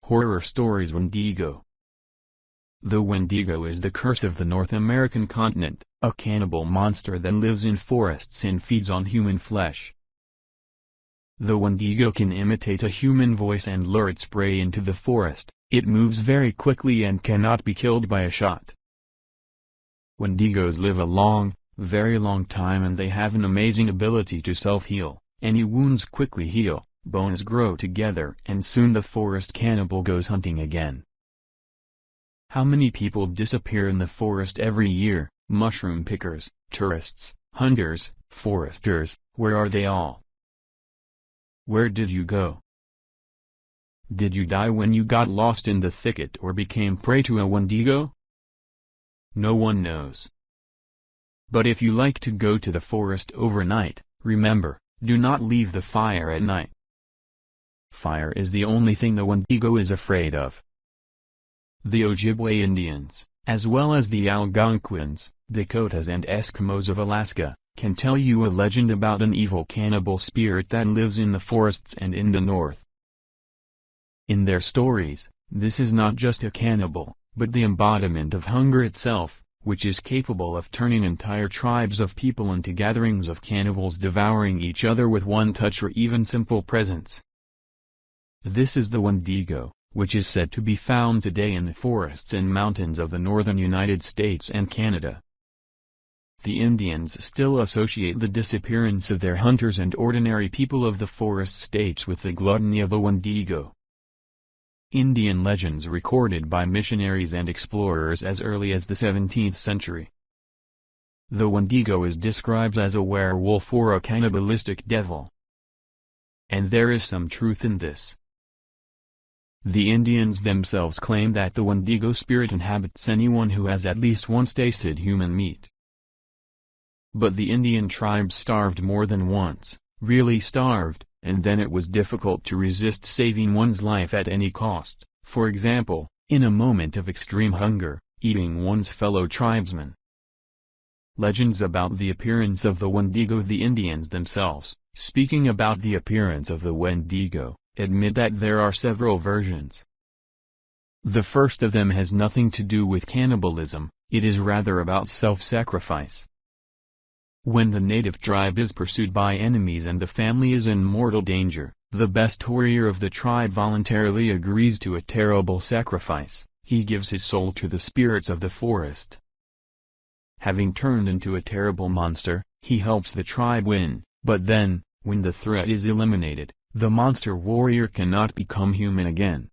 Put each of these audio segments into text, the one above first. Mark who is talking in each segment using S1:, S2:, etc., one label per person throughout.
S1: Horror Stories. Wendigo. The Wendigo is the curse of the North American continent, a cannibal monster that lives in forests and feeds on human flesh. The Wendigo can imitate a human voice and lure its prey into the forest. It moves very quickly and cannot be killed by a shot. Wendigos live a long, very long time, and they have an amazing ability to self-heal. Any wounds quickly heal, bones grow together, and soon the forest cannibal goes hunting again. How many people disappear in the forest every year? Mushroom pickers, tourists, hunters, foresters, where are they all? Where did you go? Did you die when you got lost in the thicket or became prey to a Wendigo? No one knows. But if you like to go to the forest overnight, remember, do not leave the fire at night. Fire is the only thing the Wendigo is afraid of. The Ojibwe Indians, as well as the Algonquins, Dakotas and Eskimos of Alaska, can tell you a legend about an evil cannibal spirit that lives in the forests and in the north. In their stories, this is not just a cannibal, but the embodiment of hunger itself, which is capable of turning entire tribes of people into gatherings of cannibals devouring each other with one touch or even simple presence. This is the Wendigo, which is said to be found today in the forests and mountains of the northern United States and Canada. The Indians still associate the disappearance of their hunters and ordinary people of the forest states with the gluttony of the Wendigo. Indian legends recorded by missionaries and explorers as early as the 17th century. The Wendigo is described as a werewolf or a cannibalistic devil. And there is some truth in this. The Indians themselves claim that the Wendigo spirit inhabits anyone who has at least once tasted human meat. But the Indian tribes starved more than once, really starved, and then it was difficult to resist saving one's life at any cost, for example, in a moment of extreme hunger, eating one's fellow tribesmen. Legends about the appearance of the Wendigo. The Indians themselves, speaking about the appearance of the Wendigo, admit that there are several versions. The first of them has nothing to do with cannibalism, it is rather about self-sacrifice. When the native tribe is pursued by enemies and the family is in mortal danger, the best warrior of the tribe voluntarily agrees to a terrible sacrifice. He gives his soul to the spirits of the forest. Having turned into a terrible monster, he helps the tribe win, but then, when the threat is eliminated, the monster warrior cannot become human again.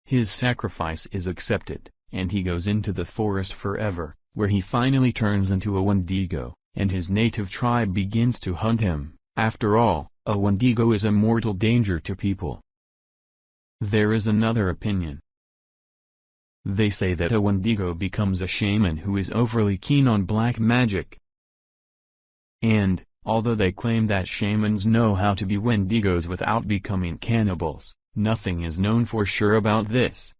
S1: His sacrifice is accepted, and he goes into the forest forever, where he finally turns into a Wendigo, and his native tribe begins to hunt him. After all, a Wendigo is a mortal danger to people. There is another opinion. They say that a Wendigo becomes a shaman who is overly keen on black magic. And, although they claim that shamans know how to be Wendigos without becoming cannibals, nothing is known for sure about this.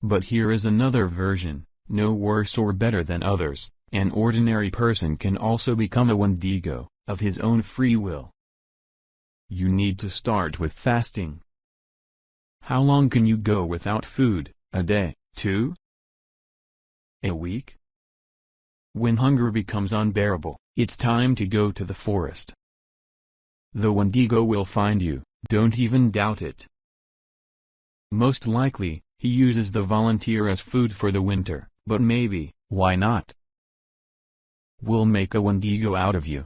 S1: But here is another version. No worse or better than others, an ordinary person can also become a Wendigo, of his own free will. You need to start with fasting. How long can you go without food? A day, 2? A week? When hunger becomes unbearable, it's time to go to the forest. The Wendigo will find you, don't even doubt it. Most likely, he uses the volunteer as food for the winter. But maybe, why not? We'll make a Wendigo out of you.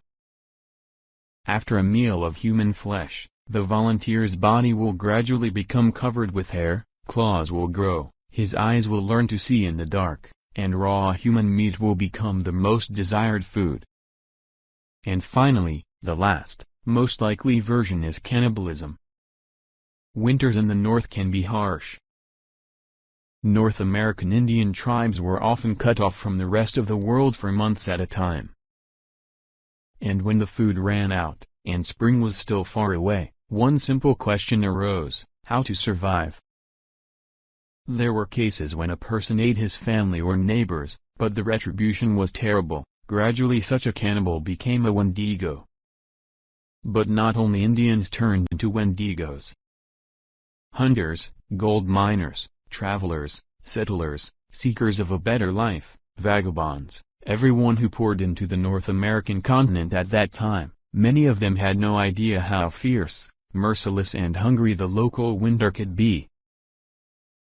S1: After a meal of human flesh, the volunteer's body will gradually become covered with hair, claws will grow, his eyes will learn to see in the dark, and raw human meat will become the most desired food. And finally, the last, most likely version is cannibalism. Winters in the north can be harsh. North American Indian tribes were often cut off from the rest of the world for months at a time. And when the food ran out, and spring was still far away, one simple question arose: how to survive? There were cases when a person ate his family or neighbors, but the retribution was terrible. Gradually such a cannibal became a Wendigo. But not only Indians turned into Wendigos. hunters, gold miners, travelers, settlers, seekers of a better life, vagabonds, everyone who poured into the North American continent at that time. Many of them had no idea how fierce, merciless and hungry the local winter could be.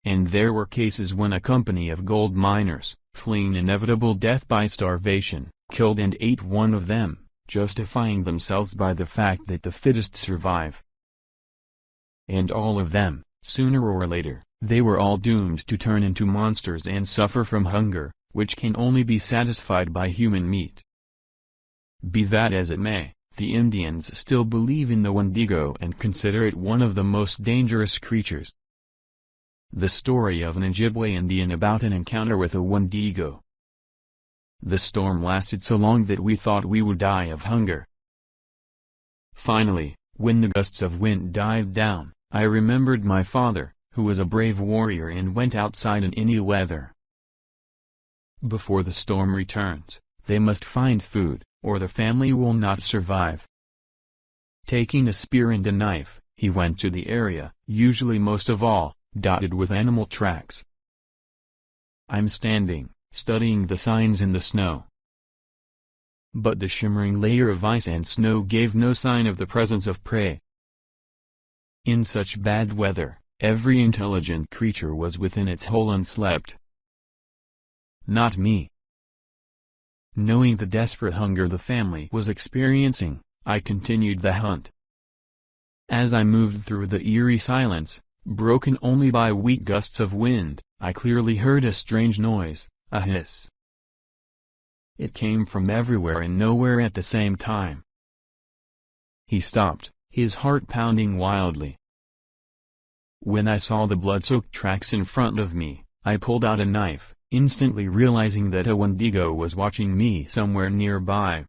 S1: And there were cases when a company of gold miners, fleeing inevitable death by starvation, killed and ate one of them, justifying themselves by the fact that the fittest survive. And all of them, sooner or later, they were all doomed to turn into monsters and suffer from hunger, which can only be satisfied by human meat. Be that as it may, the Indians still believe in the Wendigo and consider it one of the most dangerous creatures. The story of an Ojibwe Indian about an encounter with a Wendigo. The storm lasted so long that we thought we would die of hunger. Finally, when the gusts of wind died down, I remembered my father, who was a brave warrior and went outside in any weather. Before the storm returns, they must find food, or the family will not survive. Taking a spear and a knife, he went to the area, usually most of all, dotted with animal tracks. I'm standing, studying the signs in the snow. But the shimmering layer of ice and snow gave no sign of the presence of prey. In such bad weather, every intelligent creature was within its hole and slept. Not me. Knowing the desperate hunger the family was experiencing, I continued the hunt. As I moved through the eerie silence, broken only by weak gusts of wind, I clearly heard a strange noise, a hiss. It came from everywhere and nowhere at the same time. He stopped, his heart pounding wildly. When I saw the blood-soaked tracks in front of me, I pulled out a knife, instantly realizing that a Wendigo was watching me somewhere nearby.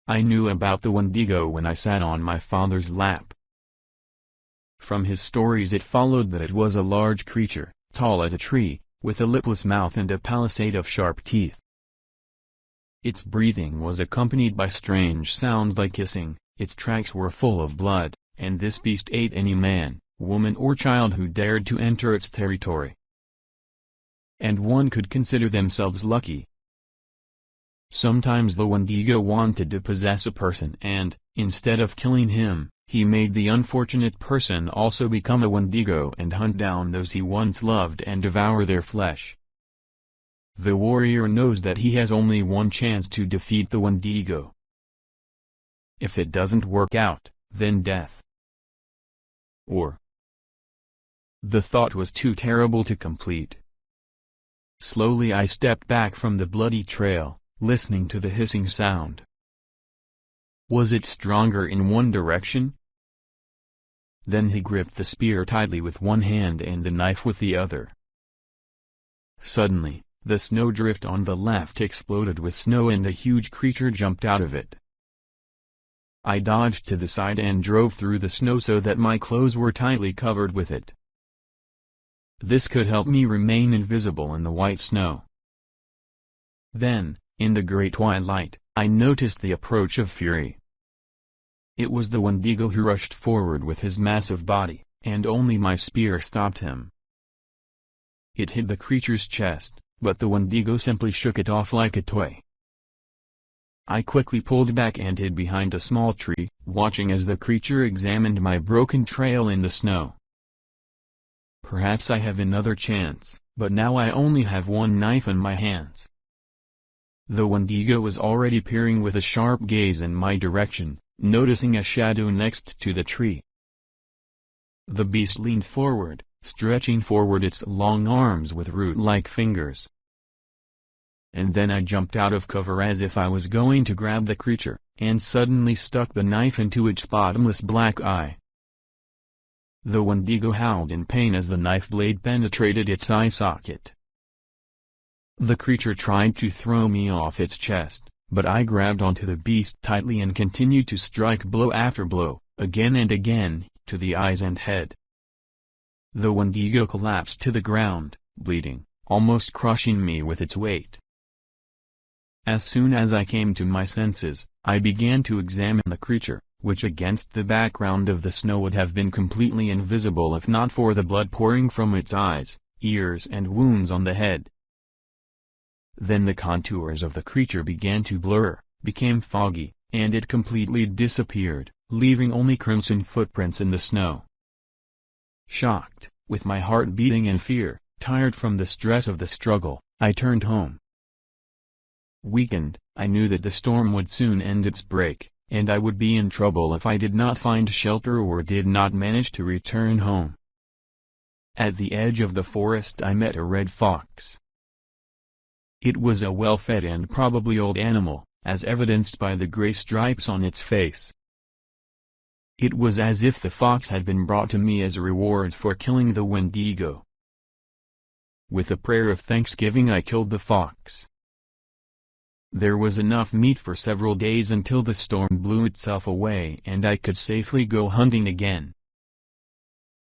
S1: I knew about the Wendigo when I sat on my father's lap. From his stories it followed that it was a large creature, tall as a tree, with a lipless mouth and a palisade of sharp teeth. Its breathing was accompanied by strange sounds like hissing, its tracks were full of blood, and this beast ate any man, woman or child who dared to enter its territory. And one could consider themselves lucky. Sometimes the Wendigo wanted to possess a person and, instead of killing him, he made the unfortunate person also become a Wendigo and hunt down those he once loved and devour their flesh. The warrior knows that he has only one chance to defeat the Wendigo. If it doesn't work out, then death. Or. The thought was too terrible to complete. Slowly I stepped back from the bloody trail, listening to the hissing sound. Was it stronger in one direction? Then he gripped the spear tightly with one hand and the knife with the other. Suddenly, the snowdrift on the left exploded with snow and a huge creature jumped out of it. I dodged to the side and drove through the snow so that my clothes were tightly covered with it. This could help me remain invisible in the white snow. Then, in the great twilight, I noticed the approach of fury. It was the Wendigo who rushed forward with his massive body, and only my spear stopped him. It hit the creature's chest, but the Wendigo simply shook it off like a toy. I quickly pulled back and hid behind a small tree, watching as the creature examined my broken trail in the snow. Perhaps I have another chance, but now I only have one knife in my hands. The Wendigo was already peering with a sharp gaze in my direction, noticing a shadow next to the tree. The beast leaned forward, stretching forward its long arms with root-like fingers. And then I jumped out of cover as if I was going to grab the creature, and suddenly stuck the knife into its bottomless black eye. The Wendigo howled in pain as the knife blade penetrated its eye socket. The creature tried to throw me off its chest, but I grabbed onto the beast tightly and continued to strike blow after blow, again and again, to the eyes and head. The Wendigo collapsed to the ground, bleeding, almost crushing me with its weight. As soon as I came to my senses, I began to examine the creature, which against the background of the snow would have been completely invisible if not for the blood pouring from its eyes, ears and wounds on the head. Then the contours of the creature began to blur, became foggy, and it completely disappeared, leaving only crimson footprints in the snow. Shocked, with my heart beating in fear, tired from the stress of the struggle, I turned home. Weakened, I knew that the storm would soon end its break, and I would be in trouble if I did not find shelter or did not manage to return home. At the edge of the forest I met a red fox. It was a well-fed and probably old animal, as evidenced by the gray stripes on its face. It was as if the fox had been brought to me as a reward for killing the Wendigo. With a prayer of thanksgiving I killed the fox. There was enough meat for several days until the storm blew itself away and I could safely go hunting again.